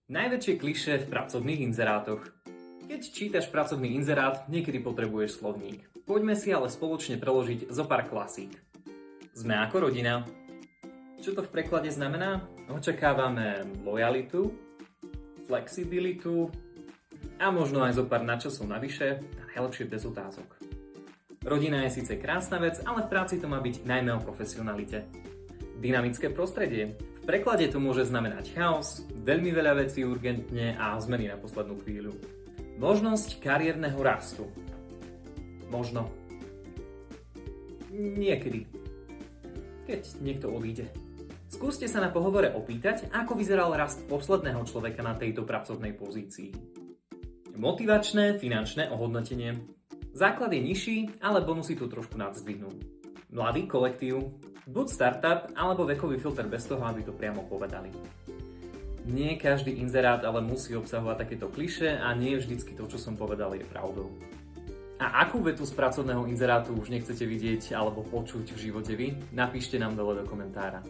Najväčšie klišé v pracovných inzerátoch. Keď čítaš pracovný inzerát, niekedy potrebuješ slovník. Poďme si ale spoločne preložiť zo pár klasík. Sme ako rodina. Čo to v preklade znamená? Očakávame lojalitu, flexibilitu a možno aj zo pár nadčasov navyše a najlepšie bez otázok. Rodina je síce krásna vec, ale v práci to má byť najmä o profesionalite. Dynamické prostredie. V preklade to môže znamenať chaos, veľmi veľa vecí urgentne a zmeny na poslednú chvíľu. Možnosť kariérneho rastu. Možno. Niekedy. Keď niekto odíde. Skúste sa na pohovore opýtať, ako vyzeral rast posledného človeka na tejto pracovnej pozícii. Motivačné finančné ohodnotenie. Základ je nižší, ale bonusy tu trošku nadzdvihnú. Mladý kolektív. Buď startup, alebo vekový filter bez toho, aby to priamo povedali. Nie každý inzerát ale musí obsahovať takéto klišé a nie vždycky to, čo som povedal, je pravdou. A akú vetu z pracovného inzerátu už nechcete vidieť alebo počuť v živote vy? Napíšte nám dole do komentára.